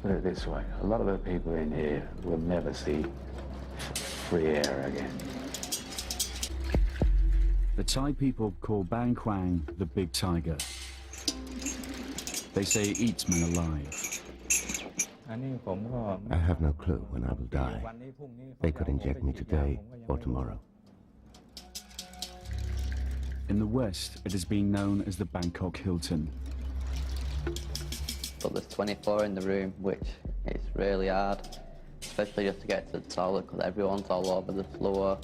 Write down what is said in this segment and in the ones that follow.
put it this way, a lot of the people in here will never see free air again. The Thai people call BangKwang the big tiger. They say it eats men alive. I have no clue when I will die. They could inject me today or tomorrow. In the West, it is being known as the Bangkok Hilton. But there's 24 in the room, which is really hard, especially just to get to the toilet because everyone's all over the floor.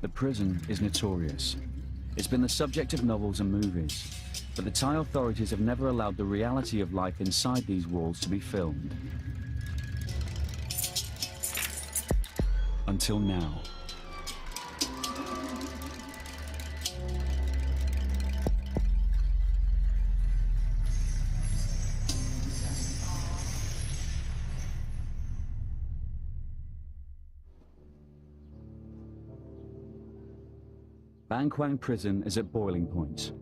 The prison is notorious. It's been the subject of novels and movies, but the Thai authorities have never allowed the reality of life inside these walls to be filmed. Until now. BangKwang prison is at boiling point.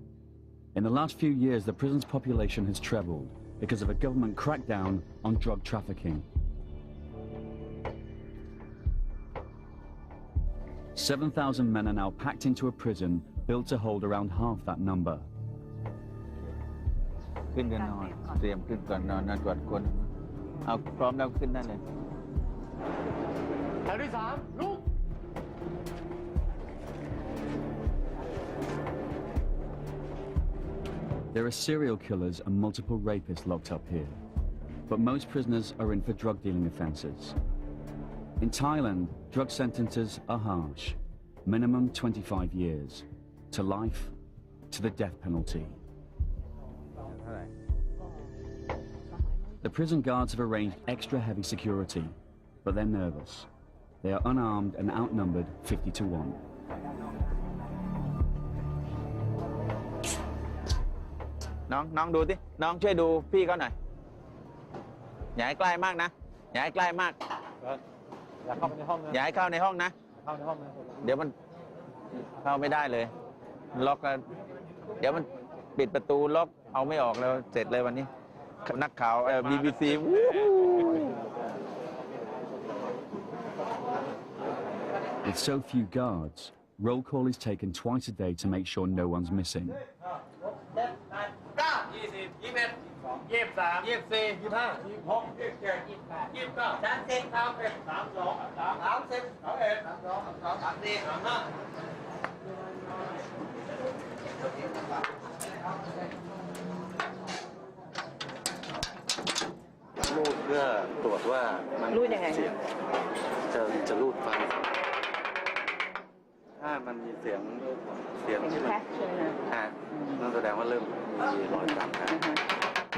In the last few years, the prison's population has trebled because of a government crackdown on drug trafficking. 7,000 men are now packed into a prison built to hold around half that number. ขึ้นกันนอนเตรียมขึ้นก่อนนอนตรวจคนเอาพร้อมแล้วขึ้นได้เลยแถวที่3ลุก There are serial killers and multiple rapists locked up here, but most prisoners are in for drug dealing offences. In Thailand, drug sentences are harsh, minimum 25 years, to life, to the death penalty. The prison guards have arranged extra heavy security, but they're nervous. They are unarmed and outnumbered 50 to 1. น้องดูสิน้องช่วยดูพี่เขาหน่อยอย่าให้ใกล้มากนะอย่าให้ใกล้มากอย่าเข้าไปในห้องนะอย่าให้เข้าในห้องนะเข้าในห้องนะเดี๋ยวมันเข้าไม่ได้เลยล็อกแล้วเดี๋ยวมันปิดประตูล็อกเอาไม่ออกแล้วเสร็จเลยวันนี้นักข่าวBBC With so few guards, roll call is taken twice a day to make sure no one's missing. รูดเพื่อตรวจว่ามันรูดยังไงจะรูดฟังถ้ามันมีเสียงที่มันนั่นแสดงว่าเริ่มมีรอยต่ำ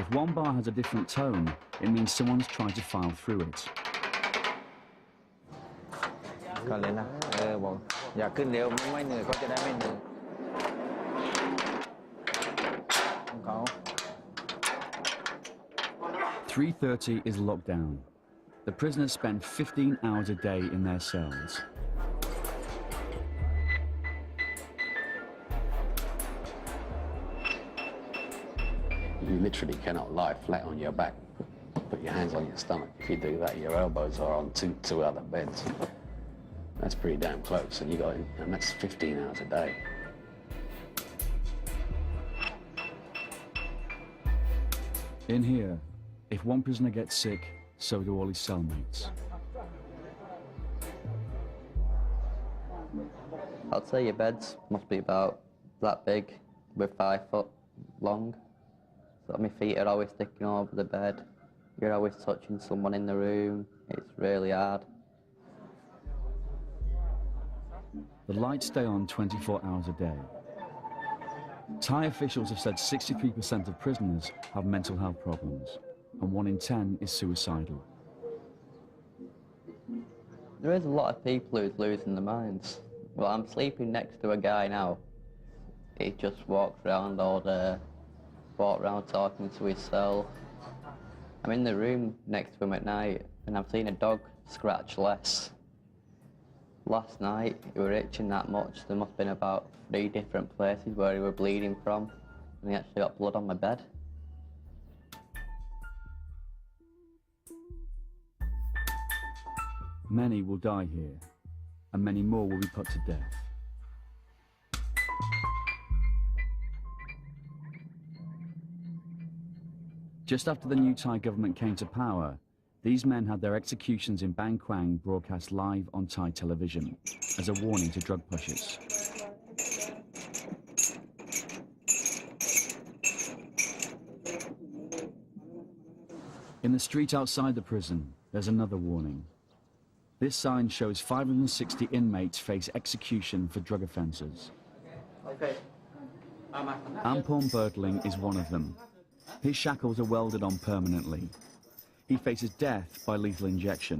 If one bar has a different tone, it means someone's trying to file through it. ก่อนเลยนะบอกอยากขึ้นเร็วไม่เหนื่อยเขาจะได้ไม่เหนื่อยของเขา 3:30 is lockdown. The prisoners spend 15 hours a day in their cells. You literally cannot lie flat on your back. Put your hands on your stomach. If you do that, your elbows are on two other beds. That's pretty damn close, and that's 15 hours a day. In here, if one prisoner gets sick, so do all his cellmates. I'd say your beds must be about that big, with 5 foot long. So my feet are always sticking over the bed. You're always touching someone in the room. It's really hard. The lights stay on 24 hours a day. Thai officials have said 63% of prisoners have mental health problems, and 1 in 10 is suicidal. There is a lot of people who's losing their minds. Well, I'm sleeping next to a guy now. He just walks around all day, walks around talking to himself. I'm in the room next to him at night, and I've seen a dog scratch less. Last night, he were itching that much. There must have been about 3 different places where he were bleeding from, and he actually got blood on my bed. Many will die here, and many more will be put to death. Just after the new Thai government came to power, these men had their executions in BangKwang broadcast live on Thai television as a warning to drug pushers. In the street outside the prison, there's another warning. This sign shows 560 inmates face execution for drug offences. Ampon Bertling is one of them. His shackles are welded on permanently. He faces death by lethal injection.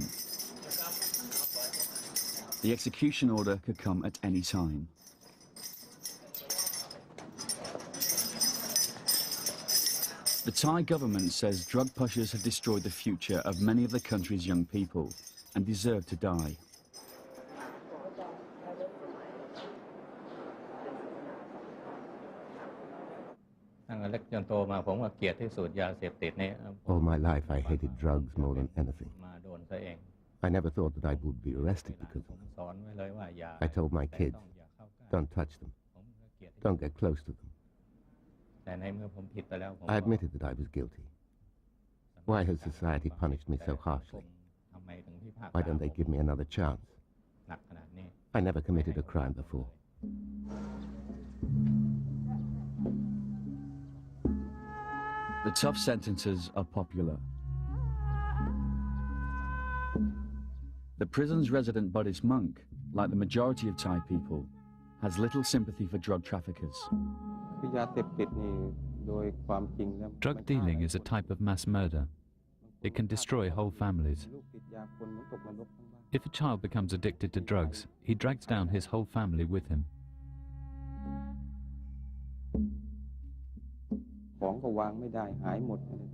The execution order could come at any time. The Thai government says drug pushers have destroyed the future of many of the country's young people and deserve to die. All my life I hated drugs more than anything. I never thought that I would be arrested because of them. I told my kids, don't touch them. Don't get close to them. I admitted that I was guilty. Why has society punished me so harshly? Why don't they give me another chance? I never committed a crime before. The tough sentences are popular. The prison's resident Buddhist monk, like the majority of Thai people, has little sympathy for drug traffickers. Drug dealing is a type of mass murder. It can destroy whole families. If a child becomes addicted to drugs, he drags down his whole family with him.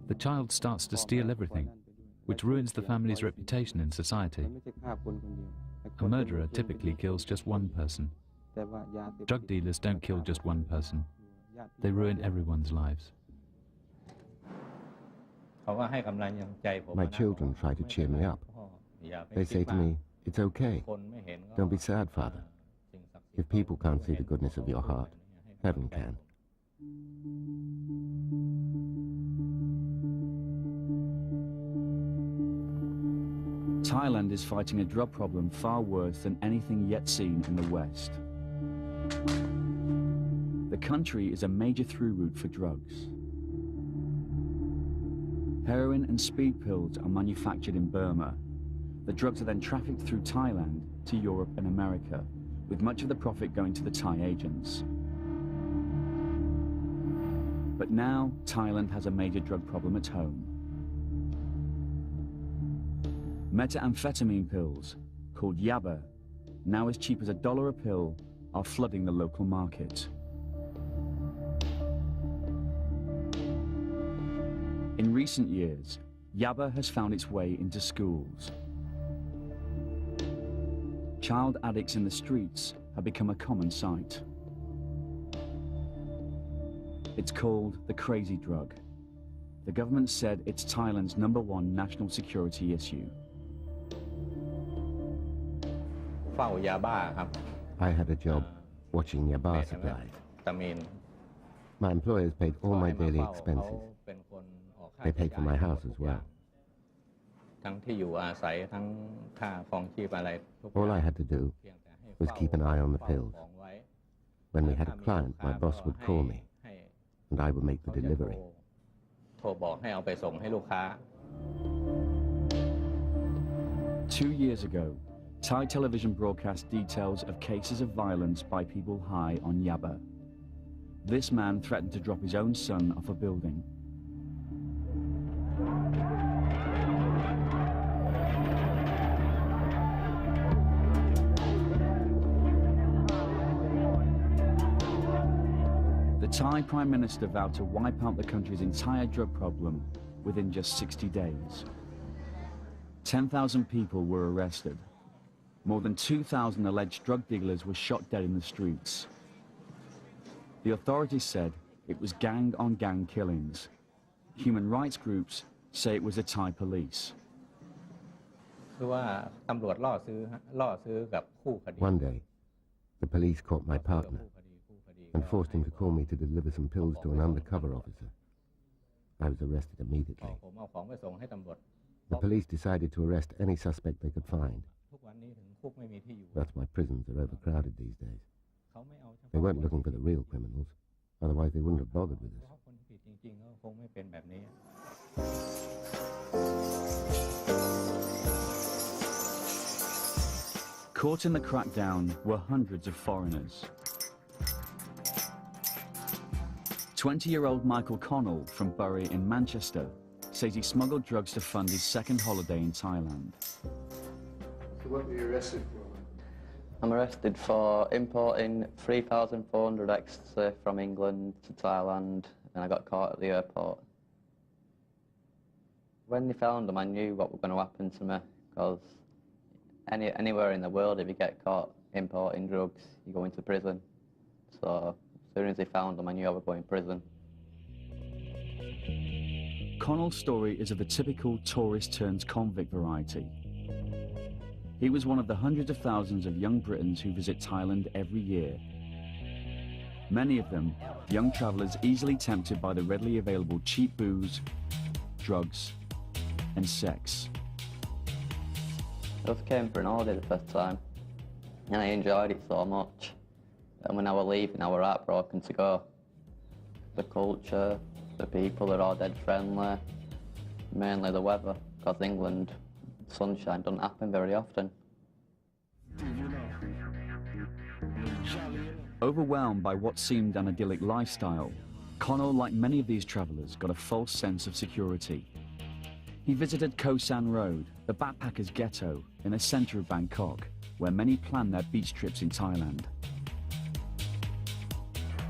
The child starts to steal everything, which ruins the family's reputation in society. A murderer typically kills just one person. Drug dealers don't kill just one person. They ruin everyone's lives. My children try to cheer me up. They say to me, it's okay. Don't be sad, Father. If people can't see the goodness of your heart, heaven can. Thailand is fighting a drug problem far worse than anything yet seen in the West. The country is a major through route for drugs. Heroin and speed pills are manufactured in Burma. The drugs are then trafficked through Thailand to Europe and America, with much of the profit going to the Thai agents. But now, Thailand has a major drug problem at home. Methamphetamine pills, called yaba, now as cheap as $1 a pill, are flooding the local market. In recent years, yaba has found its way into schools. Child addicts in the streets have become a common sight. It's called the crazy drug. The government said it's Thailand's #1 national security issue. I had a job watching yaba supplies. My employers paid all my daily expenses. They paid for my house as well. All I had to do was keep an eye on the pills. When we had a client, my boss would call me, and I would make the delivery. 2 years ago, Thai television broadcast details of cases of violence by people high on yaba. This man threatened to drop his own son off a building. The Thai Prime Minister vowed to wipe out the country's entire drug problem within just 60 days. 10,000 people were arrested. More than 2,000 alleged drug dealers were shot dead in the streets. The authorities said it was gang-on-gang killings. Human rights groups say it was the Thai police. One day, the police caught my partner and forced him to call me to deliver some pills to an undercover officer. I was arrested immediately. The police decided to arrest any suspect they could find. That's why prisons are overcrowded these days. They weren't looking for the real criminals, otherwise they wouldn't have bothered with us. Caught in the crackdown were hundreds of foreigners. 20-year-old Michael Connell from Bury in Manchester says he smuggled drugs to fund his second holiday in Thailand. So what were you arrested for? I'm arrested for importing 3,400 ecstasy from England to Thailand, and I got caught at the airport. When they found them, I knew what was going to happen to me, because anywhere in the world, if you get caught importing drugs, you go into prison. So as soon as they found them, I knew I would go in prison. Connell's story is of the typical tourist-turns-convict variety. He was one of the hundreds of thousands of young Britons who visit Thailand every year. Many of them, young travellers easily tempted by the readily available cheap booze, drugs, and sex. I just came for an holiday the first time, and I enjoyed it so much. And when I was leaving, I was heartbroken to go. The culture, the people, they're all dead friendly. Mainly the weather, because England, sunshine doesn't happen very often. Overwhelmed by what seemed an idyllic lifestyle, Connell, like many of these travellers, got a false sense of security. He visited Koh San Road, the backpackers' ghetto in the centre of Bangkok, where many plan their beach trips in Thailand.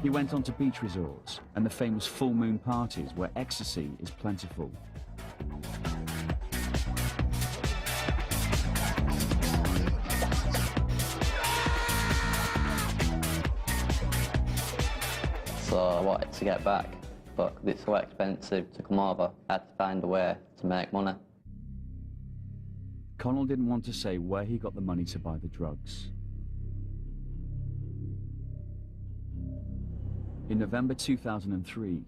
He went on to beach resorts and the famous full moon parties where ecstasy is plentiful. So I wanted to get back, but it's so expensive to come over, I had to find a way to make money. Connell didn't want to say where he got the money to buy the drugs. In November 2003,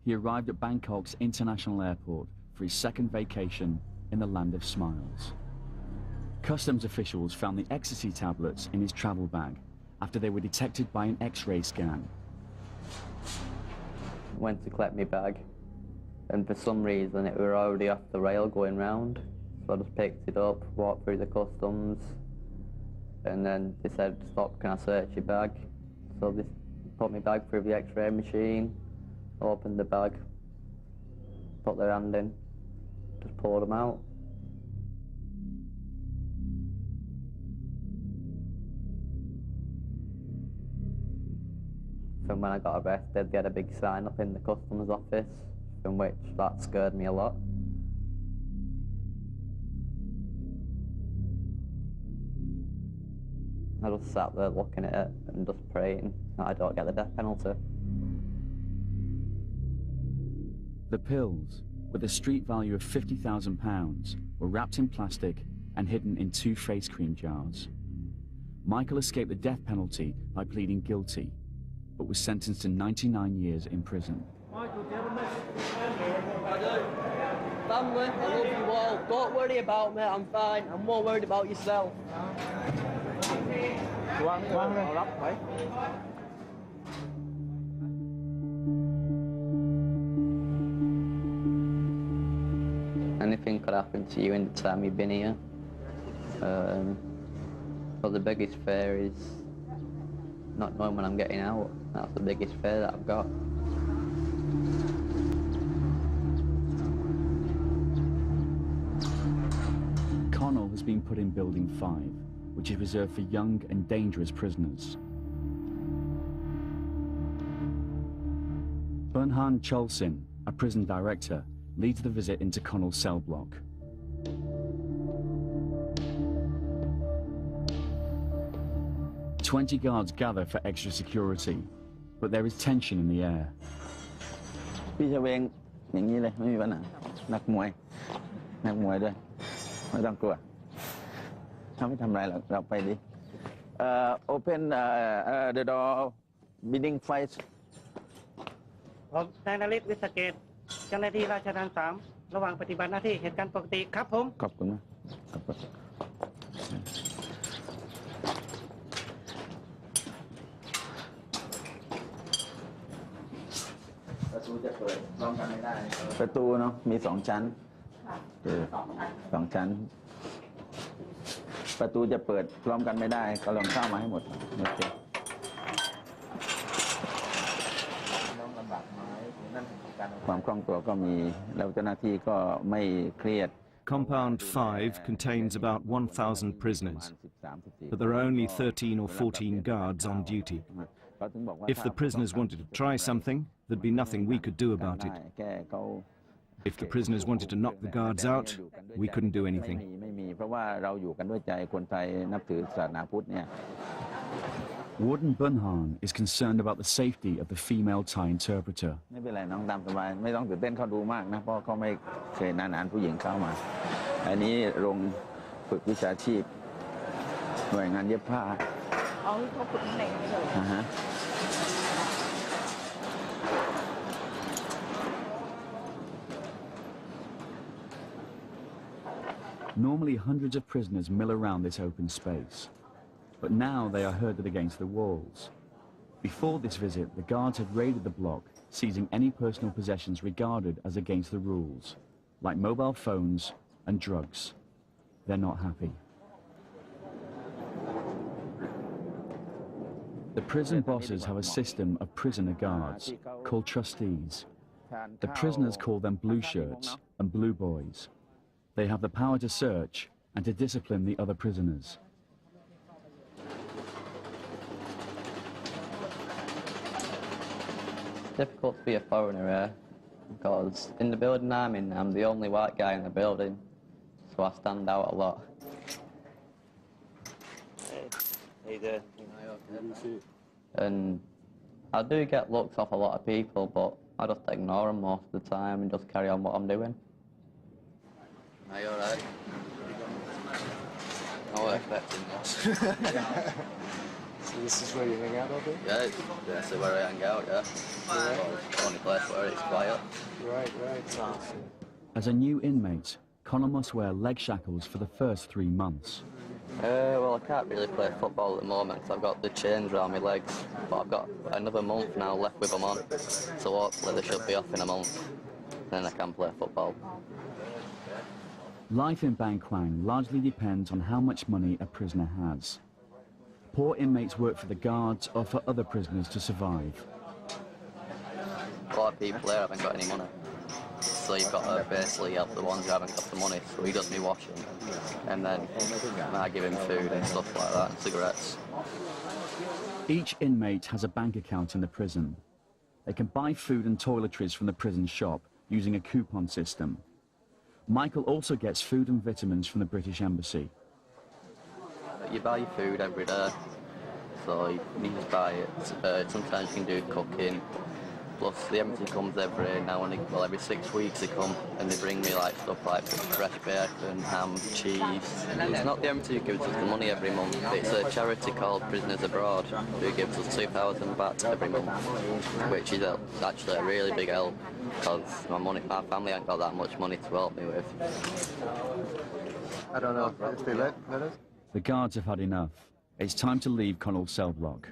he arrived at Bangkok's international airport for his second vacation in the land of smiles. Customs officials found the ecstasy tablets in his travel bag after they were detected by an X-ray scan. Went to collect my bag, and for some reason it were already off the rail going round. So I just picked it up, walked through the customs, and then they said, "Stop, can I search your bag?" So they put my bag through the X-ray machine, opened the bag, put their hand in, just poured them out. From when I got arrested, they had a big sign up in the customs office, from which that scared me a lot. I just sat there looking at it and just praying that I don't get the death penalty. The pills, with a street value of £50,000, were wrapped in plastic and hidden in 2 face cream jars. Michael escaped the death penalty by pleading guilty, but was sentenced to 99 years in prison. Michael, do you have a message? I do. Family, I love you all. Don't worry about me, I'm fine. I'm more worried about yourself. Anything could happen to you in the time you've been here. But the biggest fear is not knowing when I'm getting out. That's the biggest fear that I've got. Connell has been put in Building 5, which is reserved for young and dangerous prisoners. Bernhan Cholsin, a prison director, leads the visit into Connell's cell block. 20 guards gather for extra security, but there is tension in the air. พี่ชเวงอย่างนี้เลยไม่มีปัญหานักมวยด้วยไม่ต้องกลัวเขาไม่ทำอะไรหรอกเราไปดิ open the door bidding fight ผมนายนฤทธิ์วิศเกตเจ้าหน้าที่ราชทัณฑ์3ระหว่างปฏิบัติหน้าที่เหตุการณ์ปกติครับผม ขอบคุณมากขอบคุณประตูจะเปิดพร้อมกันไม่ได้ประตูเนาะมี2 ชั้น2 ชั้นประตูจะเปิดพร้อมกันไม่ได้ก็ลองเข้ามาให้หมดโอเคความคล่องตัวก็มีแล้วเจ้าหน้าที่ก็ไม่เครียด Compound 5 contains about 1,000 prisoners, but there are only 13 or 14 guards on duty. If the prisoners wanted to try something, there'd be nothing we could do about it. If the prisoners wanted to knock the guards out, we couldn't do anything. Warden Bunhan is concerned about the safety of the female Thai interpreter. ไม่เป็นไรน้องตามสบายไม่ต้องตื่นเต้นเขาดูมากนะเพราะเขาไม่เคยนานๆผู้หญิงเข้ามาอันนี้โรงฝึกวิชาชีพหน่วยงานเย็บผ้าอ๋อเขาฝึกข้างในไม่เลย Normally hundreds of prisoners mill around this open space, but now they are herded against the walls. Before this visit, the guards had raided the block, seizing any personal possessions regarded as against the rules, like mobile phones and drugs. They're not happy. The prison bosses have a system of prisoner guards called trustees. The prisoners call them blue shirts and blue boys. They have the power to search and to discipline the other prisoners. It's difficult to be a foreigner here because in the building I'm in, I'm the only white guy in the building, so I stand out a lot. And I do get looks off a lot of people, but I just ignore them most of the time and just carry on what I'm doing. Are you alright? I was expecting this. So this is where you hang out all day? Yeah, this is where I hang out, yeah. The only place where it's quiet. Right. As a new inmate, Connor must wear leg shackles for the first 3 months. Well, I can't really play football at the moment because I've got the chains around my legs, but I've got another month now left with them on, so hopefully they should be off in a month, then I can play football. Life in BangKwang largely depends on how much money a prisoner has. Poor inmates work for the guards or for other prisoners to survive. A lot of people there haven't got any money, so you've got to basically help the ones who haven't got the money, so he does me washing, and then I give him food and stuff like that, and cigarettes. Each inmate has a bank account in the prison. They can buy food and toiletries from the prison shop using a coupon system. Michael also gets food and vitamins from the British Embassy. You buy food every day, so you just buy it. Sometimes you can do cooking. Plus the embassy comes every now and again, well every 6 weeks they come and they bring me like stuff like fresh bacon, ham, cheese. It's not the embassy who gives us the money every month, it's a charity called Prisoners Abroad who gives us 2,000 baht every month, which is actually a really big help because my family ain't got that much money to help me with. I don't know if they let us. The guards have had enough. It's time to leave Connell's cell block.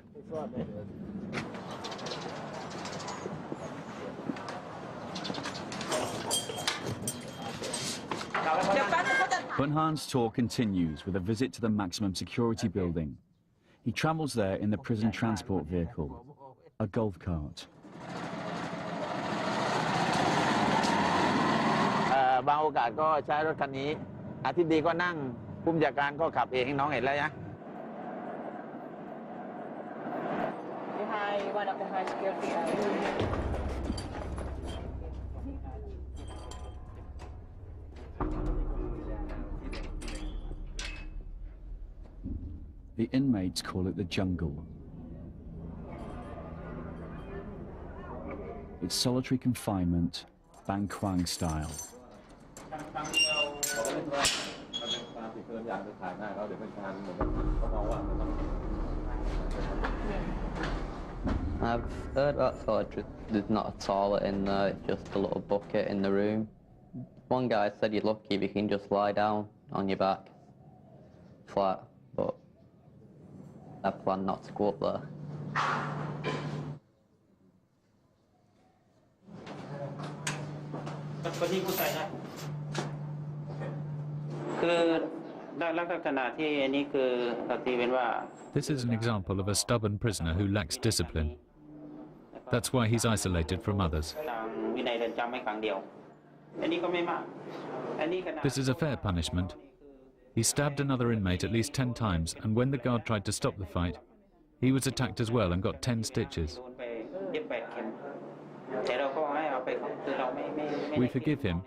Bunhan's tour continues with a visit to the maximum security building. He travels there in the prison transport vehicle, a golf cart. บางโอกาสก็ใช้รถคันนี้อาทิตย์ดีก็นั่งผู้บัญชาการก็ขับเองให้น้องเห็นแล้วนะ One of the high security The inmates call it the jungle. It's solitary confinement, BangKwang style. I've heard about solitary. There's not a toilet in there, it's just a little bucket in the room. One guy said you're lucky if you can just lie down on your back, flat, but I plan not to go up there. คนที่ผู้ใส่นะคือลักษณะที่อันนี้คือตีเป็นว่า This is an example of a stubborn prisoner who lacks discipline. That's why he's isolated from others. ทางวินัยเรือนจำไม่ขังเดียวอันนี้ก็ไม่มากอันนี้ขนาด This is a fair punishment. He stabbed another inmate at least 10 times, and when the guard tried to stop the fight, he was attacked as well and got 10 stitches. โดนไปเย็บ8 เข็มแต่เราก็ให้เอาไปคือเราไม่ We forgive him.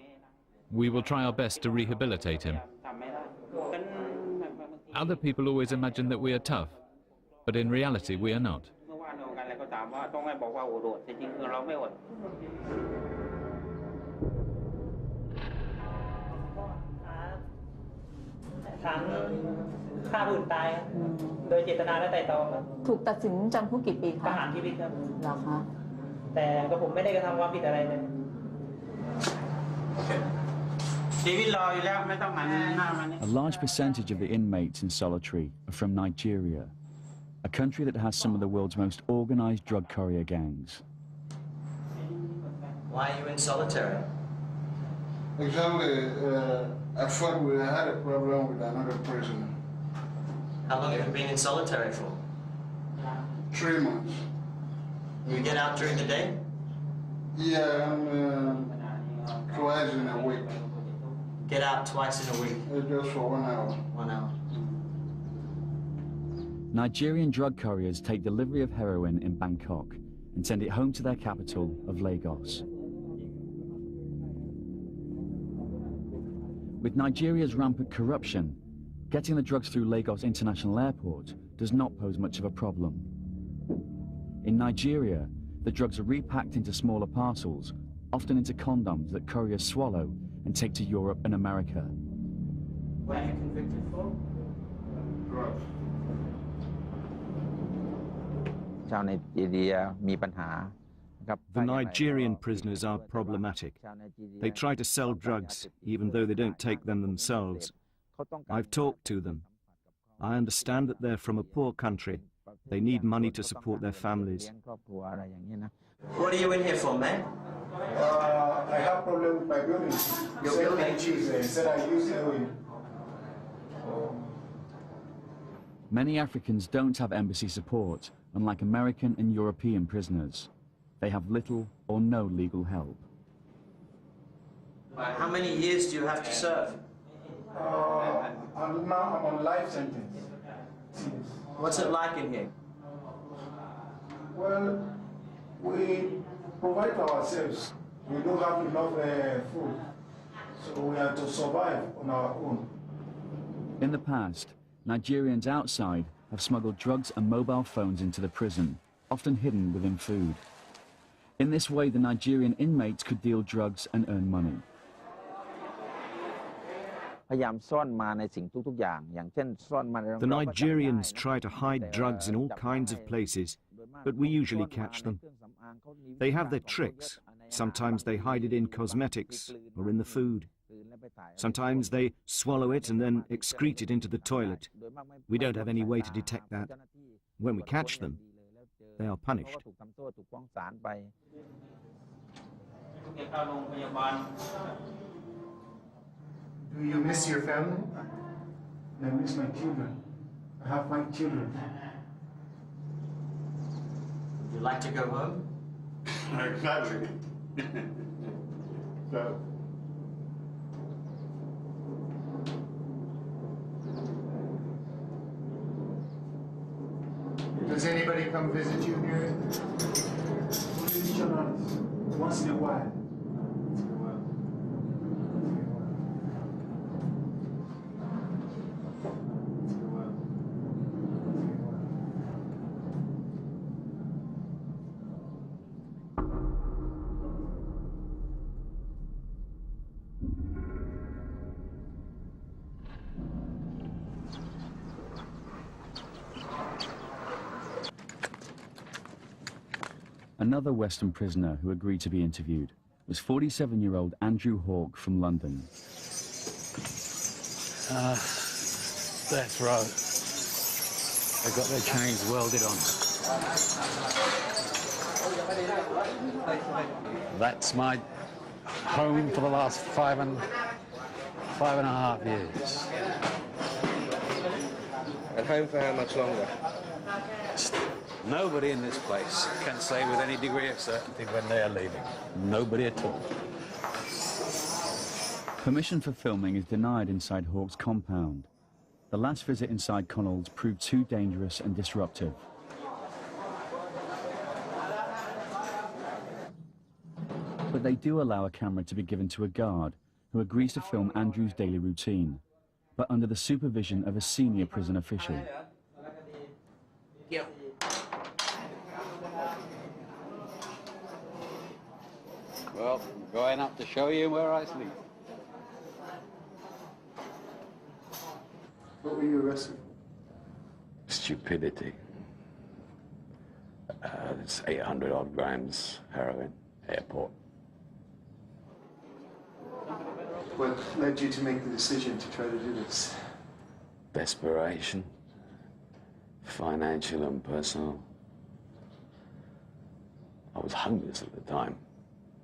We will try our best to rehabilitate him. ทำไม่ได้ Other people always imagine that we are tough, but in reality we are not. เมื่อวานเรากันอะไรก็ตามว่าต้องให้บอกว่าโอดจริงๆคือเราไม่อด ฐานฆ่าผู้อื่นตายโดยเจตนาและไตร่ตรองครับ ถูกตัดสินจำคุกกี่ปี ป คะ ระหารชีวิตครับ เหรอคะ แต่ก็ผมไม่ได้กระทำความผิดอะไรเลยชีวิตรออยู่แล้วไม่ต้องหันหน้ามานี่ A large percentage of the inmates in solitary are from Nigeria, a country that has some of the world's most organized drug courier gangs. Why are you in solitary? Exactly. At first we had a problem with another prisoner. How long have you been in solitary for? 3 months. You get out during the day? Yeah, I'm twice in a week. Get out twice in a week? Just for 1 hour. 1 hour. Nigerian drug couriers take delivery of heroin in Bangkok and send it home to their capital of Lagos. With Nigeria's rampant corruption, getting the drugs through Lagos International Airport does not pose much of a problem. In Nigeria, the drugs are repacked into smaller parcels, often into condoms that couriers swallow and take to Europe and America. What are you convicted for? Drugs. ชาวไนจีเรียมีปัญหา The Nigerian prisoners are problematic. They try to sell drugs, even though they don't take them themselves. I've talked to them. I understand that they're from a poor country. They need money to support their families. What are you in here for, man? I have problem with my building. Your building? Said I use heroin. Many Africans don't have embassy support, unlike American and European prisoners. They have little or no legal help. How many years do you have to serve? I'm on life sentence. What's it like in here? Well, we provide for ourselves. We don't have enough food, so we have to survive on our own. In the past, Nigerians outside have smuggled drugs and mobile phones into the prison, often hidden within food. In this way, the Nigerian inmates could deal drugs and earn money. พยายามซ่อนมาในสิ่งทุกๆอย่างอย่างเช่นซ่อนมา The Nigerians try to hide drugs in all kinds of places, but we usually catch them. They have their tricks. Sometimes they hide it in cosmetics or in the food. Sometimes they swallow it and then excrete it into the toilet. We don't have any way to detect that. When we catch them, they are punished. Do you miss your family? I miss my children. I have 5 children. Would you like to go home? Exactly. So. Does anybody come visit you here? Once in a while. Another Western prisoner who agreed to be interviewed was 47-year-old Andrew Hawke from London. Death row. They've got their chains welded on. That's my home for the last five and a half years. And home for how much longer? Nobody in this place can say with any degree of certainty when they are leaving. Nobody at all. Permission for filming is denied inside Hawke's compound. The last visit inside Connell's proved too dangerous and disruptive. But they do allow a camera to be given to a guard who agrees to film Andrew's daily routine, but under the supervision of a senior prison official. Well, I'm going up to show you where I sleep. What were you arrested for? Stupidity. It's 800 odd grams heroin, airport. What led you to make the decision to try to do this? Desperation. Financial and personal. I was homeless at the time.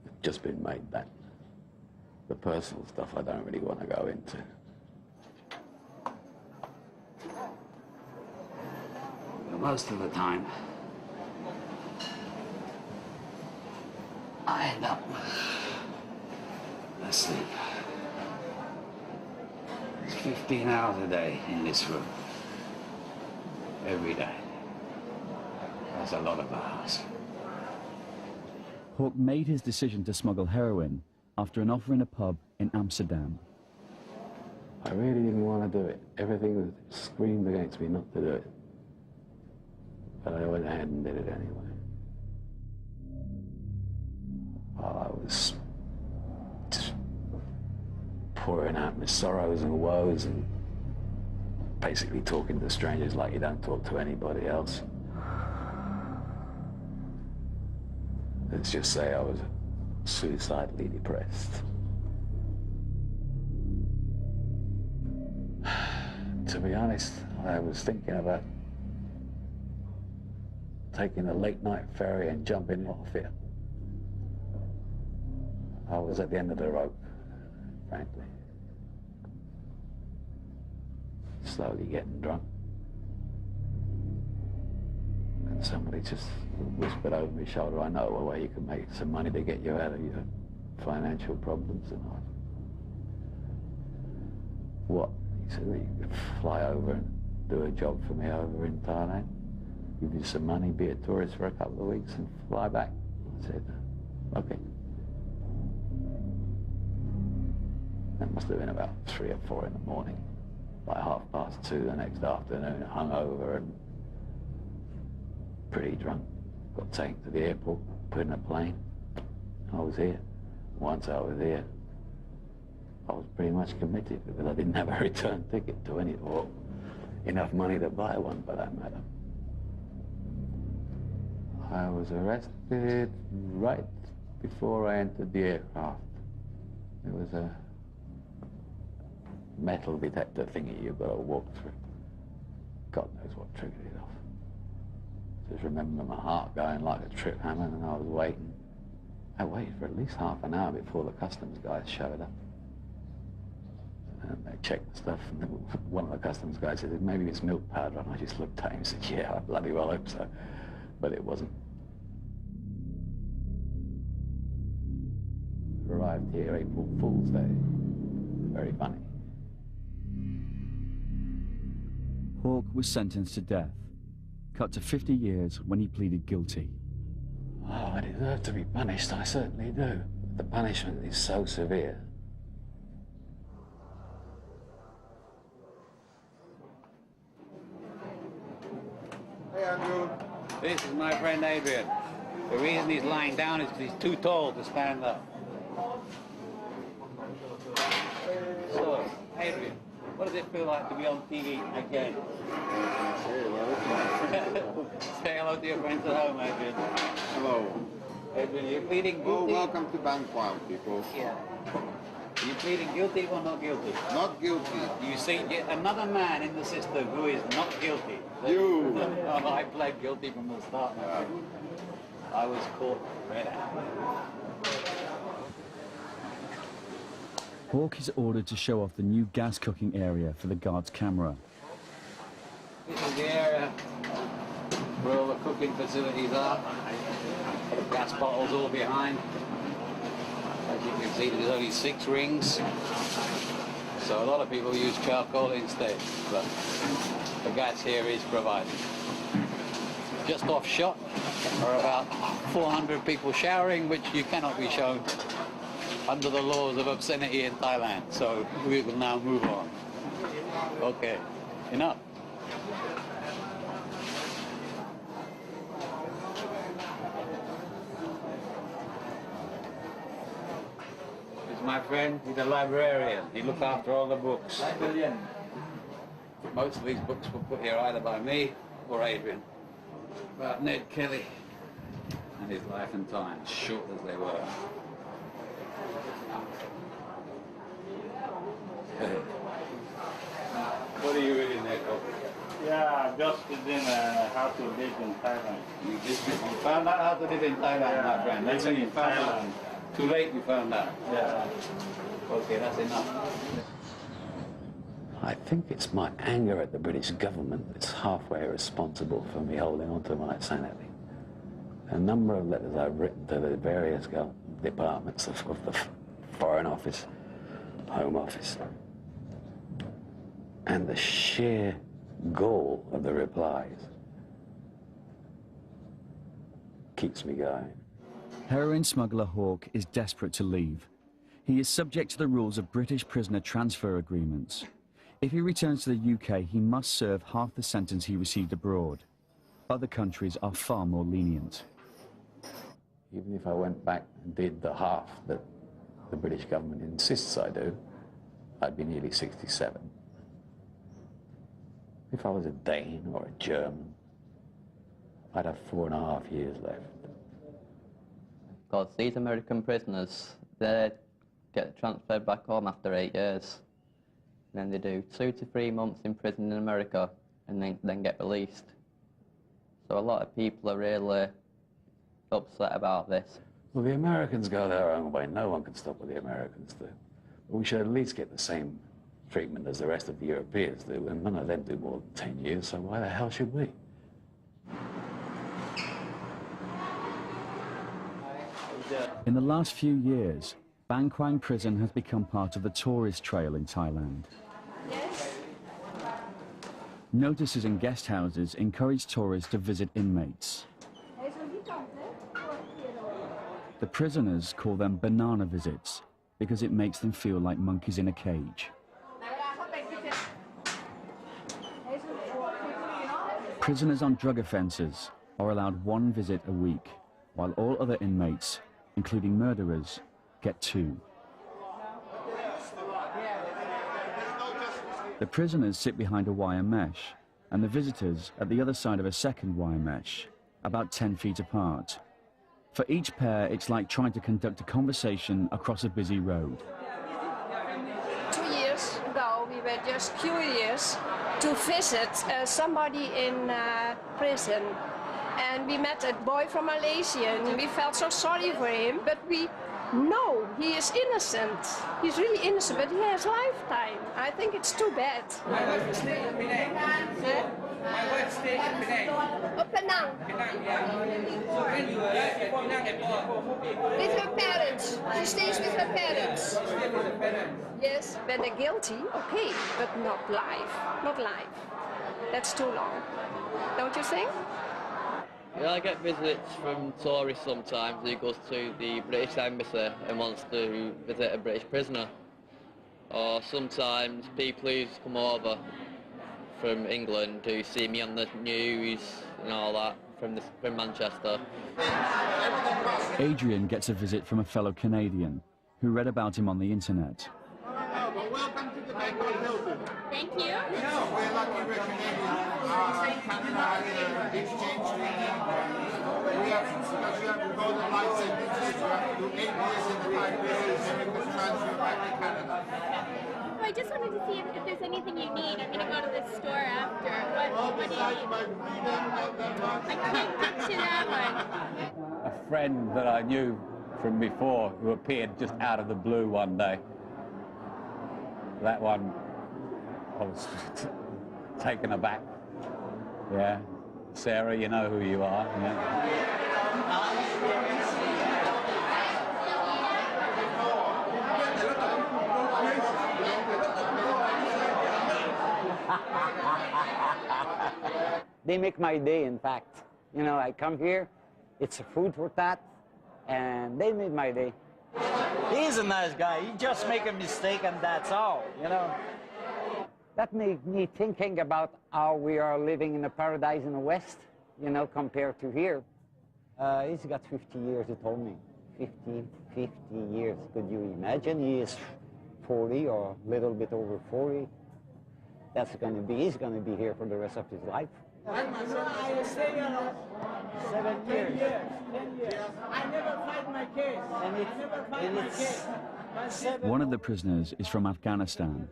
I'd just been made that. The personal stuff I don't really want to go into. But most of the time, I end up asleep. It's 15 hours a day in this room. Every day. That's a lot of hours. Hawke made his decision to smuggle heroin after an offer in a pub in Amsterdam. I really didn't want to do it. Everything screamed against me not to do it. But I went ahead and did it anyway. I was just pouring out my sorrows and woes and basically talking to strangers like you don't talk to anybody else. Let's just say I was suicidally depressed. To be honest, I was thinking about taking a late-night ferry and jumping off it. I was at the end of the rope, frankly. Slowly getting drunk. And somebody just whispered over my shoulder, I know a way you can make some money to get you out of your financial problems. And I, what? He said, well, you could fly over and do a job for me over in Thailand, give you some money, be a tourist for a couple of weeks and fly back. I said, okay. That must have been about 3 or 4 in the morning, like 2:30 the next afternoon, hungover and pretty drunk. Got taken to the airport, put in a plane. I was here. Once I was here, I was pretty much committed because I didn't have a return ticket to any, or enough money to buy one for that matter. I was arrested right before I entered the aircraft. There was a metal detector thingy you've got to walk through. God knows what triggered it off. Just remember my heart going like a trip hammer, and I was waiting. I waited for at least half an hour before the customs guys showed up. And they checked the stuff, and one of the customs guys said, maybe it's milk powder, and I just looked at him and said, yeah, I bloody well hope so. But it wasn't. Arrived here April Fool's Day. Very funny. Hawke was sentenced to death, cut to 50 years when he pleaded guilty. Oh, I deserve to be punished, I certainly do. The punishment is so severe. Hey, Andrew. This is my friend Adrian. The reason he's lying down is because he's too tall to stand up. So, Adrian, what does it feel like to be on TV again? Say hello to your friends at home, Adrian. Hello. You're pleading guilty? Oh, welcome to BangKwang, people. Yeah. Are you pleading guilty or not guilty? Not guilty. You see another man in the system who is not guilty. You. Oh, I pled guilty from the start. Yeah. I was caught red-handed. Hawk is ordered to show off the new gas cooking area for the guard's camera. This is the area where all the cooking facilities are. Gas bottles all behind. As you can see, there's only 6 rings. So a lot of people use charcoal instead, but the gas here is provided. Just off shot are about 400 people showering, which you cannot be shown under the laws of obscenity in Thailand. So we will now move on. Okay, enough. My friend, he's a librarian. He looks after all the books. Librarian. Most of these books were put here either by me or Adrian. About Ned Kelly and his life and times, short as they were. What are you reading there, Cole? Yeah, just reading how to live in Thailand. You found out how to live in Thailand, yeah, my friend. That's when you found out. Too late you found out. Yeah. Okay, that's enough. I think it's my anger at the British government that's halfway responsible for me holding on to my sanity. A number of letters I've written to the various departments of the Foreign Office, Home Office, and the sheer gall of the replies keeps me going. Heroin smuggler Hawk is desperate to leave. He is subject to the rules of British prisoner transfer agreements. If he returns to the UK, he must serve half the sentence he received abroad. Other countries are far more lenient. Even if I went back and did the half that the British government insists I do, I'd be nearly 67. If I was a Dane or a German, I'd have 4.5 years left. Because these American prisoners, they get transferred back home after 8 years. And then they do 2 to 3 months in prison in America and then get released. So a lot of people are really upset about this. Well, the Americans go their own way. No one can stop what the Americans do. But we should at least get the same treatment as the rest of the Europeans do, and none of them do more than 10 years, so why the hell should we? In the last few years, BangKwang prison has become part of the tourist trail in Thailand. Notices in guest houses encourage tourists to visit inmates. The prisoners call them banana visits because it makes them feel like monkeys in a cage. Prisoners on drug offences are allowed 1 visit a week, while all other inmates, including murderers, get 2. The prisoners sit behind a wire mesh, and the visitors at the other side of a second wire mesh, about 10 feet apart. For each pair, it's like trying to conduct a conversation across a busy road. 2 years ago, we were just curious to visit somebody in prison. And we met a boy from Malaysia, and we felt so sorry for him, but we know he is innocent. He's really innocent, but he has lifetime. I think it's too bad. My wife stayed in Penang. My wife stayed in Penang. Oh, Penang. Penang, yeah. So when you were at Penang, with her parents. She stays with her parents. Stay with the parents. Yes, when they're guilty, okay, but not life. Not life. That's too long. Don't you think? Yeah, I get visits from tourists sometimes who goes to the British Embassy and wants to visit a British prisoner. Or sometimes people who come over from England who see me on the news and all that from Manchester. Adrian gets a visit from a fellow Canadian who read about him on the internet. But welcome to the BangKwang Hilton. Thank you. We're lucky we're Canadian. Canada has an exchange treaty. We have golden license. 8 years and 5 days, and it was transferred back to Canada. So I just wanted to see if there's anything you need. I'm going to go to the store after. What do you need? My freedom, I can't get to that one. A friend that I knew from before who appeared just out of the blue one day. That one, I was taken aback. Yeah. Sarah, you know who you are. Yeah. They make my day, in fact. You know, I come here, it's a food for thought, and they made my day. He's a nice guy. He just make a mistake and that's all, you know. That made me thinking about how we are living in a paradise in the West, you know, compared to here. He's got 50 years, he told me. 50 years. Could you imagine? He is 40 or a little bit over 40. That's going to be, he's going to be here for the rest of his life. I stay here 7 years. 10 years. I never fight my case. I never fight my case. One of the prisoners is from Afghanistan.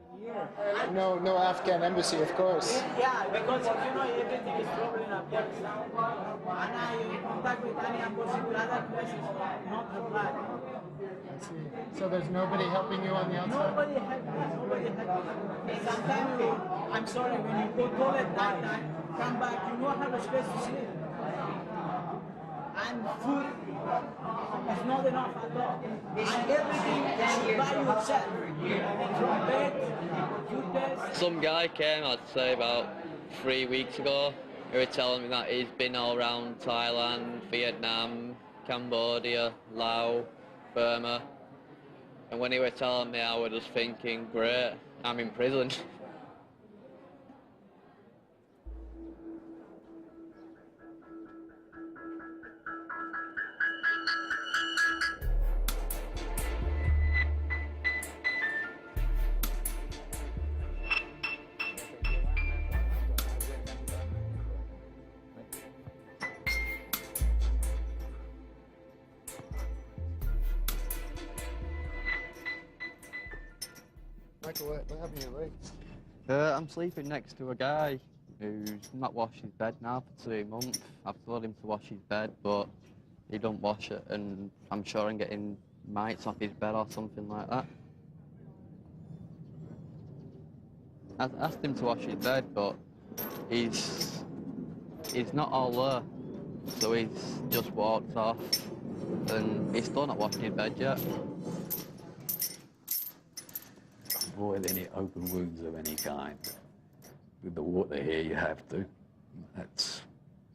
No Afghan embassy, of course. Yeah, because you know everything is problem in Afghanistan. And I contact with any embassy with other places, not reply. So there's nobody helping you on the outside? Nobody help me, nobody help me. Sometimes I'm sorry, when you go toilet night, come back, you don't have a space to sleep. And food is not enough at all. And everything is by yourself. From bed, food beds. Some guy came, I'd say about 3 weeks ago. He was telling me that he's been all around Thailand, Vietnam, Cambodia, Laos, Burma. And when he was telling me, I was just thinking, great, I'm in prison. Michael, what happened to your legs? I'm sleeping next to a guy who's not washed his bed now for 2 months. I've told him to wash his bed, but he don't wash it, and I'm sure I'm getting mites off his bed or something like that. I asked him to wash his bed, but he's not all there. So he's just walked off, and he's still not washing his bed yet. Avoid any open wounds of any kind. With the water here, you have to. That's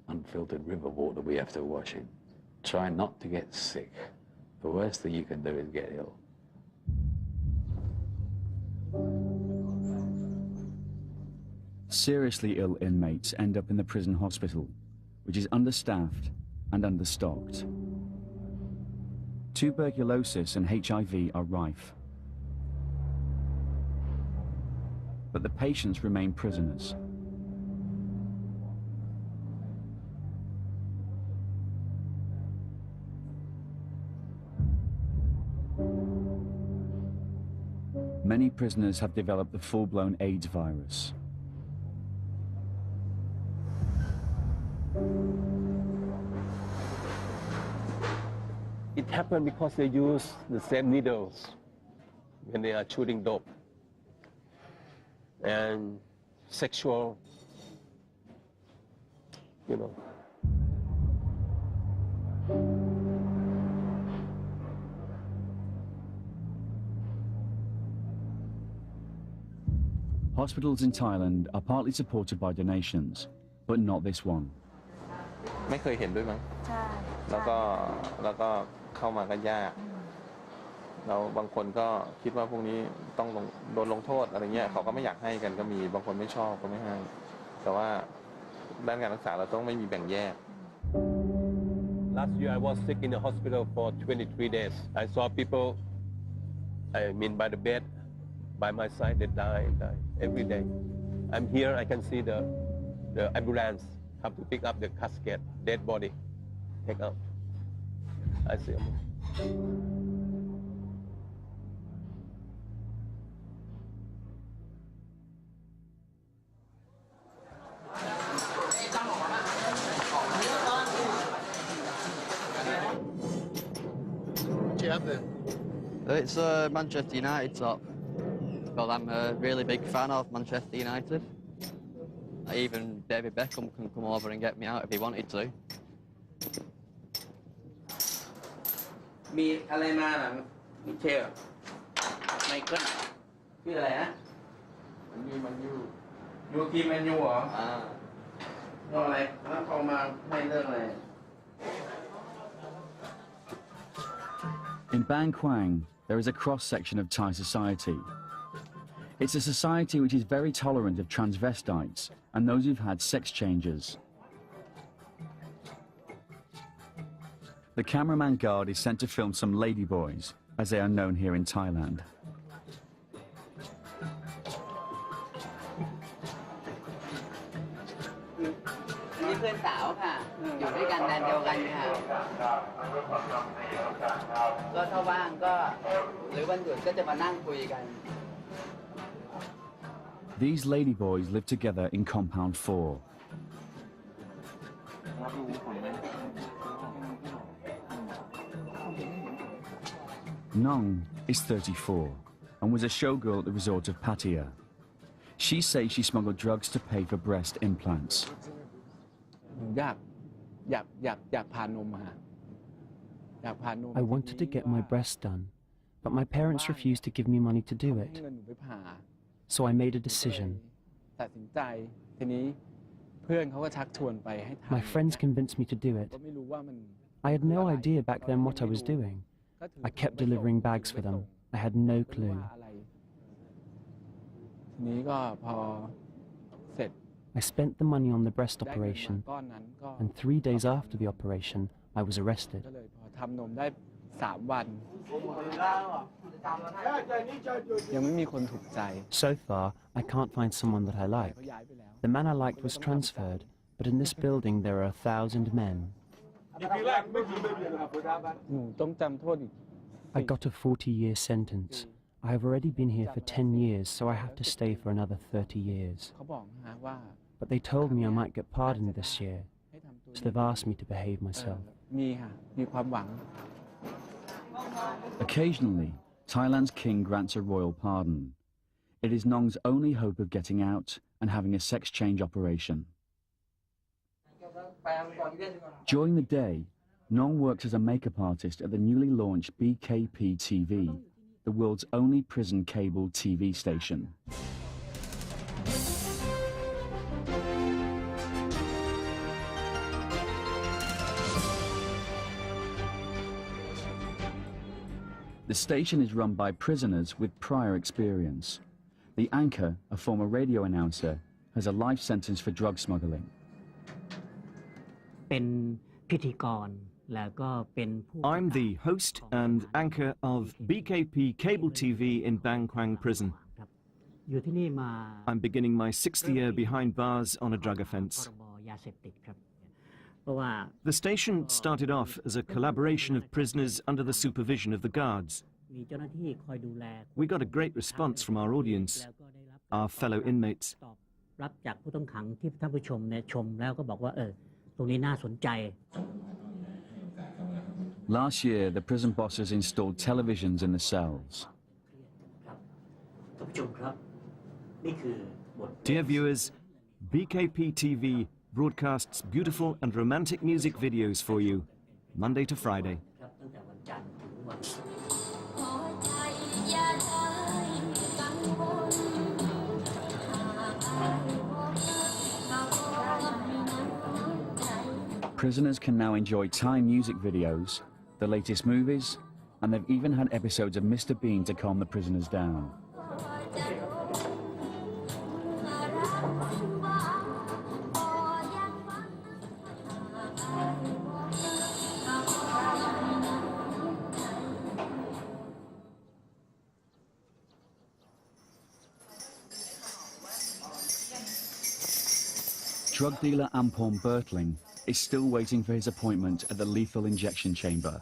unfiltered river water we have to wash in. Try not to get sick. The worst thing you can do is get ill. Seriously ill inmates end up in the prison hospital, which is understaffed and understocked. Tuberculosis and HIV are rife. But the patients remain prisoners. Many prisoners have developed the full-blown AIDS virus. It happened because they use the same needles when they are shooting dope. And sexual, you know. Hospitals in Thailand are partly supported by donations, but not this one. ไม่เคยเห็นด้วยมั้งแล้วก็เข้ามาก็ยากแล้วบางคนก็คิดว่าพวกนี้ต้องโดนลงโทษอะไรเงี้ยเขาก็ไม่อยากให้กันก็มีบางคนไม่ชอบก็ไม่ให้แต่ว่าด้านการรักษาเราต้องไม่มีแบ่งแยก Last year I was sick in the hospital for 23 days. I saw people, I mean by the bed, by my side, they die every day. I'm here, I can see the ambulance have to pick up the casket, dead body, take out. I see them. do you have there? It's Manchester United top. Well, I'm a really big fan of Manchester United. Even David Beckham can come over and get me out if he wanted to. มีอะไรมาล่ะมิเชลไมเคิลชื่ออะไรฮะมันยูทีมแมนยูเหรอเรื่องอะไรแล้วเขามาให้เรื่องอะไร In BangKwang, there is a cross-section of Thai society. It's a society which is very tolerant of transvestites and those who've had sex changes. The cameraman guard is sent to film some ladyboys, as they are known here in Thailand. นี่เพื่อนสาวค่ะ อยู่ด้วยกันแดนเดียวกันค่ะ ก็ถ้าว่างก็หรือวันหยุดก็จะมานั่งคุยกัน These ladyboys live together in Compound 4. Nong is 34 and was a showgirl at the resort of Pattaya. She says she smuggled drugs to pay for breast implants. อยากผ่านนมมาอยากผ่านนม I wanted to get my breasts done, but my parents refused to give me money to do it. เงินหนูไปผ่า So I made a decision. ตัดสินใจทีนี้เพื่อนเขาก็ชักชวนไปให้ทำ My friends convinced me to do it. ก็ไม่รู้ว่ามัน I had no idea back then what I was doing. I kept delivering bags for them. I had no clue. ทีนี้ก็พอเสร็จ I spent the money on the breast operation, and 3 days after the operation, I was arrested. ก็เลยพอทำนมได้3 วันยังไม่มีคนถูกใจ So far, I can't find someone that I like. The man I liked was transferred, but in this building there are 1,000 men. หนูต้องจำโทษอีก I got a 40-year sentence. I have already been here for 10 years, so I have to stay for another 30 years. เขาบอกนะว่า But they told me I might get pardoned this year, so they've asked me to behave myself. มีค่ะมีความหวัง Occasionally, Thailand's king grants a royal pardon. It is Nong's only hope of getting out and having a sex change operation. During the day, Nong works as a makeup artist at the newly launched BKP TV, the world's only prison cable TV station. The station is run by prisoners with prior experience. The anchor, a former radio announcer, has a life sentence for drug smuggling. เป็นพิธีกรแล้วก็เป็นผู้ I'm the host and anchor of BKP Cable TV in BangKwang Prison. อยู่ที่นี่มา I'm beginning my 6th year behind bars on a drug offence. พรบยาเสพติดครับเพราะว่า The station started off as a collaboration of prisoners under the supervision of the guards. มีเจ้าหน้าที่คอยดูแล We got a great response from our audience, our fellow inmates. ตอบรับจากผู้ต้องขังที่ท่านผู้ชมเนี่ยชมแล้วก็บอกว่าตรงนี้น่าสนใจ Last year, the prison bosses installed televisions in the cells. ท่านผู้ชมครับนี่คือบท Dear viewers, BKP TV broadcasts beautiful and romantic music videos for you, Monday to Friday. ครับตั้งแต่วันจันทร์ถึงวันศุกร์ Prisoners can now enjoy Thai music videos, the latest movies, and they've even had episodes of Mr. Bean to calm the prisoners down. Drug dealer Ampon Bertling is still waiting for his appointment at the lethal injection chamber.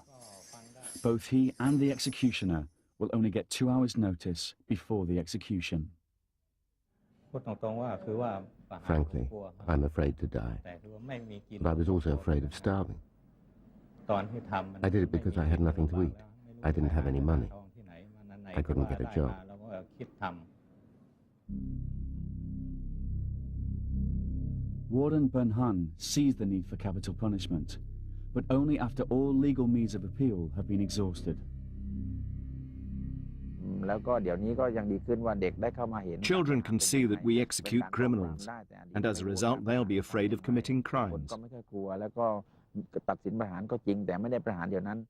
Both he and the executioner will only get 2 hours' notice before the execution. Frankly, I'm afraid to die. But I was also afraid of starving. I did it because I had nothing to eat. I didn't have any money. I couldn't get a job. Warden Bernhan sees the need for capital punishment, but only after all legal means of appeal have been exhausted. Children can see that we execute criminals, and as a result, they'll be afraid of committing crimes.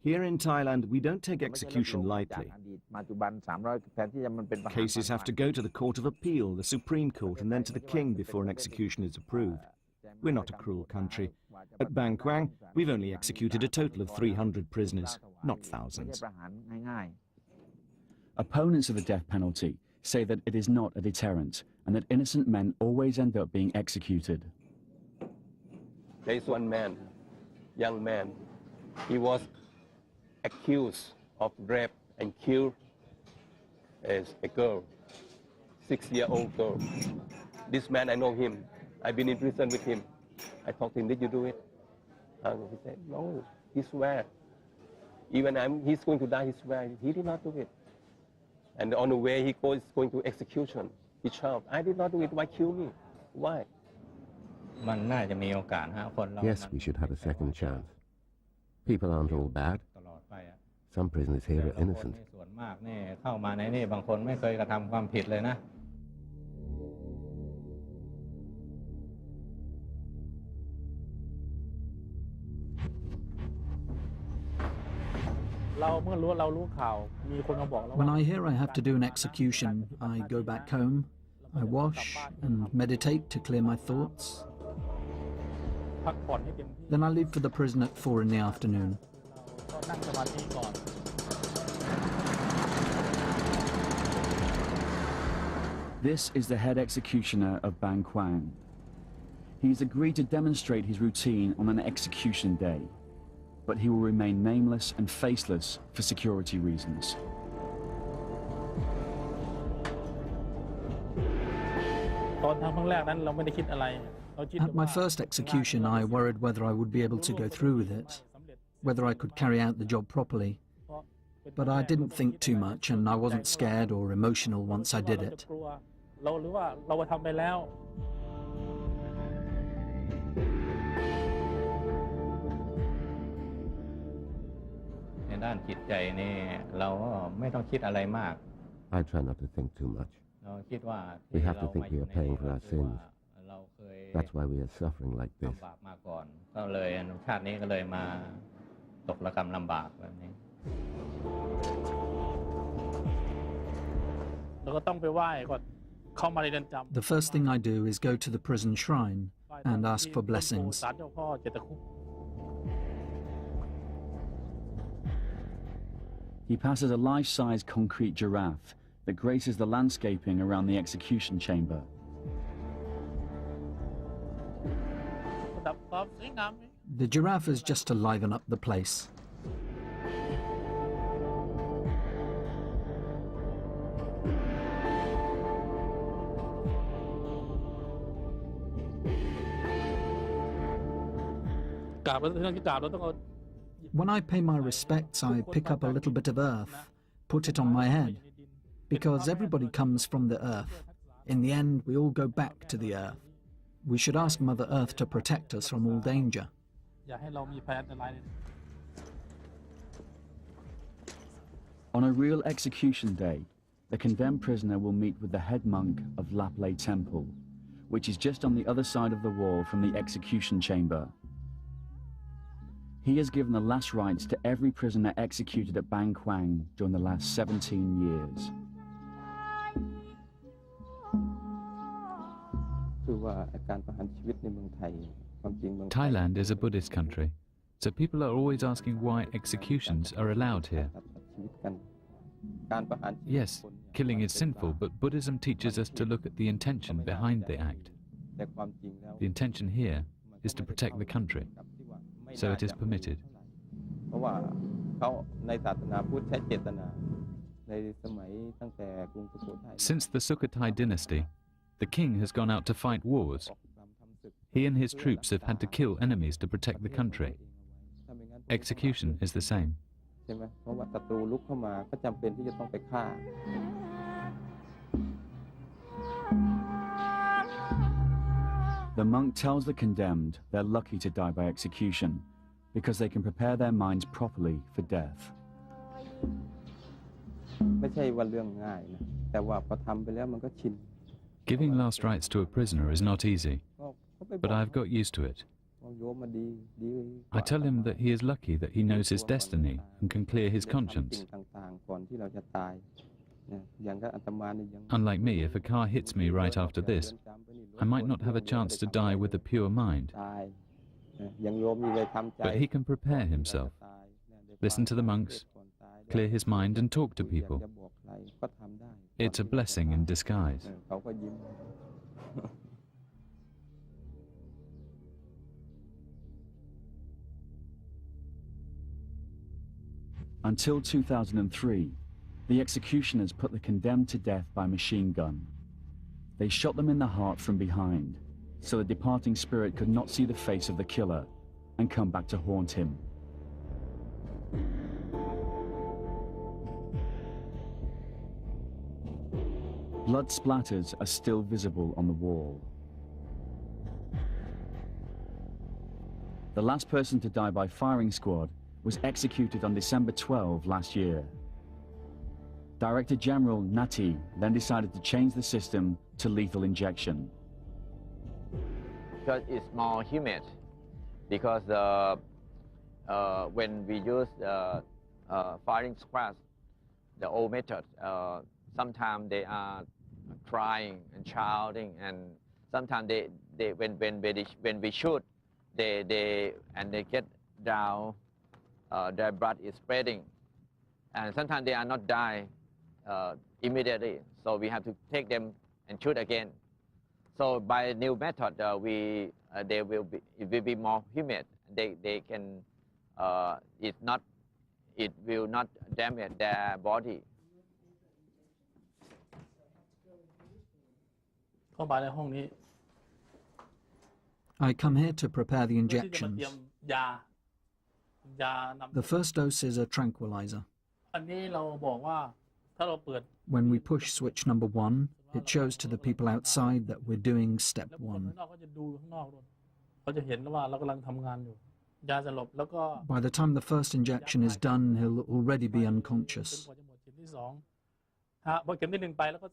Here in Thailand, we don't take execution lightly. Cases have to go to the Court of Appeal, the Supreme Court, and then to the King before an execution is approved. We're not a cruel country. At BangKwang, we've only executed a total of 300 prisoners, not thousands. Opponents of the death penalty say that it is not a deterrent and that innocent men always end up being executed. There is one man, young man, he was accused of rape and killed as a girl, 6-year-old girl. This man, I know him. I've been in prison with him. I talked to him, did you do it? And he said, no, he swear. Even he's going to die, he swear. He did not do it. And on the way he goes going to execution. He shouted, I did not do it, why kill me? Why? Yes, we should have a second chance. People aren't all bad. Some prisoners here are innocent. When I hear I have to do an execution, I go back home, I wash and meditate to clear my thoughts. Then I leave for the prison at 4 in the afternoon. This is the head executioner of BangKwang. He's agreed to demonstrate his routine on an execution day, but he will remain nameless and faceless for security reasons. At my first execution, I worried whether I would be able to go through with it, whether I could carry out the job properly. But I didn't think too much, and I wasn't scared or emotional once I did it. I try not to think too much. We have to think we are paying for our sins. That's why we are suffering like this. The first thing I do is go to the prison shrine and ask for blessings. He passes a life-size concrete giraffe that graces the landscaping around the execution chamber. The giraffe is just to liven up the place. When I pay my respects, I pick up a little bit of earth, put it on my head, because everybody comes from the earth. In the end, we all go back to the earth. We should ask Mother Earth to protect us from all danger. On a real execution day, the condemned prisoner will meet with the head monk of Laplay Temple, which is just on the other side of the wall from the execution chamber. He has given the last rites to every prisoner executed at BangKwang during the last 17 years. Thailand is a Buddhist country, so people are always asking why executions are allowed here. Yes, killing is sinful, but Buddhism teaches us to look at the intention behind the act. The intention here is to protect the country, so it is permitted. Since the Sukhothai dynasty, the king has gone out to fight wars. He and his troops have had to kill enemies to protect the country. Execution is the same. ใช่ไหมเพราะว่าศัตรูลุกเข้ามาก็จำเป็นที่จะต้องไปฆ่า The monk tells the condemned they're lucky to die by execution because they can prepare their minds properly for death. ไม่ใช่ว่าเรื่องง่ายนะแต่ว่าพอทำไปแล้วมันก็ชิน Giving last rites to a prisoner is not easy, but I've got used to it. I tell him that he is lucky that he knows his destiny and can clear his conscience. Unlike me, if a car hits me right after this, I might not have a chance to die with a pure mind. But he can prepare himself, listen to the monks, clear his mind and talk to people. It's a blessing in disguise. Until 2003, the executioners put the condemned to death by machine gun. They shot them in the heart from behind, so the departing spirit could not see the face of the killer and come back to haunt him. Blood splatters are still visible on the wall. The last person to die by firing squad was executed on December 12 last year. Director General Nati then decided to change the system to lethal injection. Because it's more humid, because when we use firing squads, the old method, sometimes they are crying and shouting, and sometimes when we shoot, they get down. Their blood is spreading, and sometimes they are not die immediately. So we have to take them and shoot again. So by new method, it will be more humid. They can it will not damage their body. I come here to prepare the injections. The first dose is a tranquilizer. When we push switch number 1, it shows to the people outside that we're doing step 1. By the time the first injection is done, he'll already be unconscious.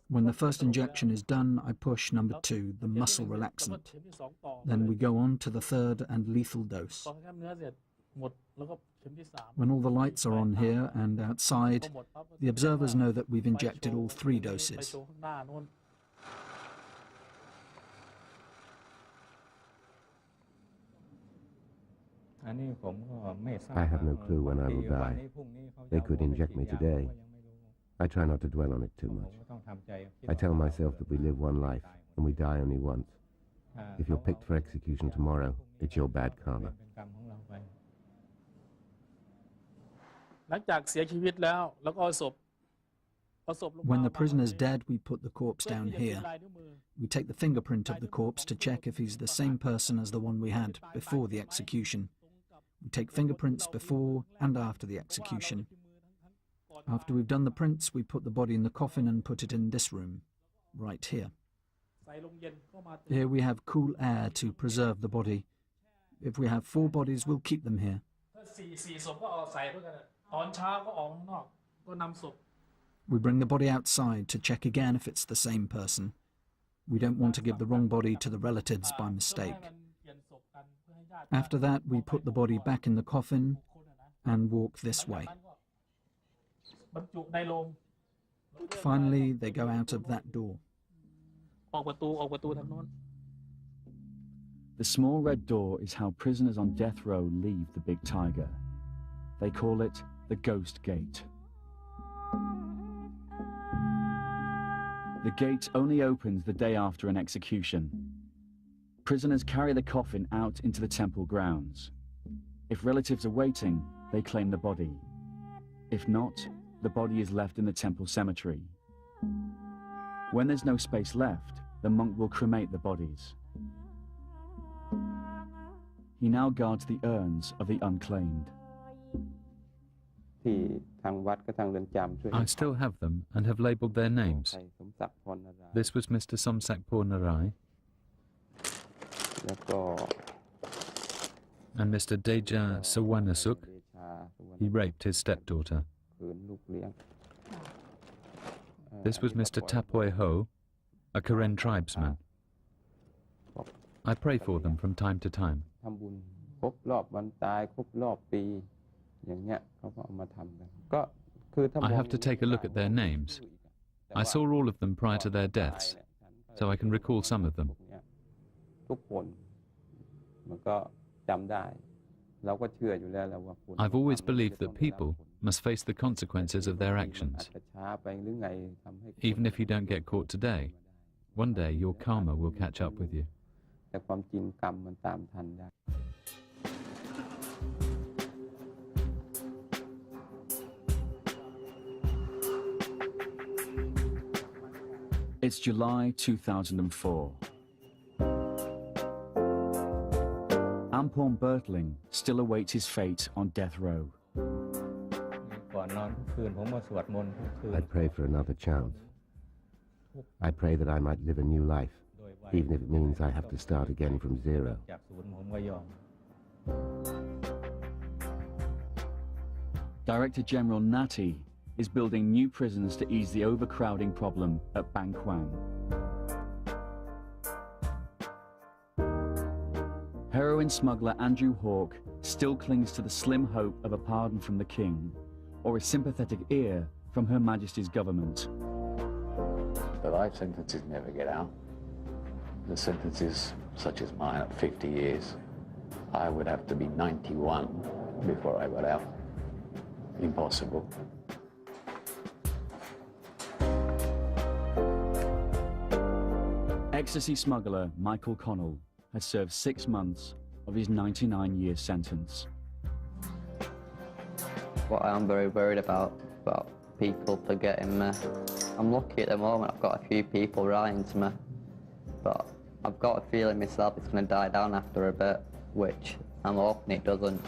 When the first injection is done, I push number 2, the muscle relaxant. Then we go on to the third and lethal dose. When all the lights are on here and outside, the observers know that we've injected all 3 doses. I have no clue when I will die. They could inject me today. I try not to dwell on it too much. I tell myself that we live one life and we die only once. If you're picked for execution tomorrow, it's your bad karma. When the prisoner's dead, we put the corpse down here. We take the fingerprint of the corpse to check if he's the same person as the one we had before the execution. We take fingerprints before and after the execution. After we've done the prints, we put the body in the coffin and put it in this room, right here. Here we have cool air to preserve the body. If we have 4 bodies, we'll keep them here. We bring the body outside to check again if it's the same person. We don't want to give the wrong body to the relatives by mistake. After that, we put the body back in the coffin and walk this way. Finally, they go out of that door. The small red door is how prisoners on death row leave the Big Tiger. They call it the Ghost Gate. The gate only opens the day after an execution. Prisoners carry the coffin out into the temple grounds. If relatives are waiting, they claim the body. If not, the body is left in the temple cemetery. When there's no space left, the monk will cremate the bodies. He now guards the urns of the unclaimed. I still have them and have labelled their names. This was Mr. Somsak Pornarai and Mr. Deja Sawanasuk. He raped his stepdaughter. This was Mr. Tapoy Ho, a Karen tribesman. I pray for them from time to time. I have to take a look at their names. I saw all of them prior to their deaths, so I can recall some of them. I've always believed that people must face the consequences of their actions. Even if you don't get caught today, one day your karma will catch up with you. It's July 2004. Ampon Bertling still awaits his fate on death row. I pray for another chance. I pray that I might live a new life, even if it means I have to start again from zero. Director General Nati is building new prisons to ease the overcrowding problem at BangKwang. Heroin smuggler Andrew Hawke still clings to the slim hope of a pardon from the King or a sympathetic ear from Her Majesty's government. The life sentences never get out. The sentences, such as mine, at 50 years, I would have to be 91 before I got out. Impossible. Ecstasy smuggler Michael Connell has served 6 months of his 99-year sentence. What I am very worried about people forgetting me. I'm lucky at the moment, I've got a few people writing to me, but I've got a feeling myself it's going to die down after a bit, which I'm hoping it doesn't.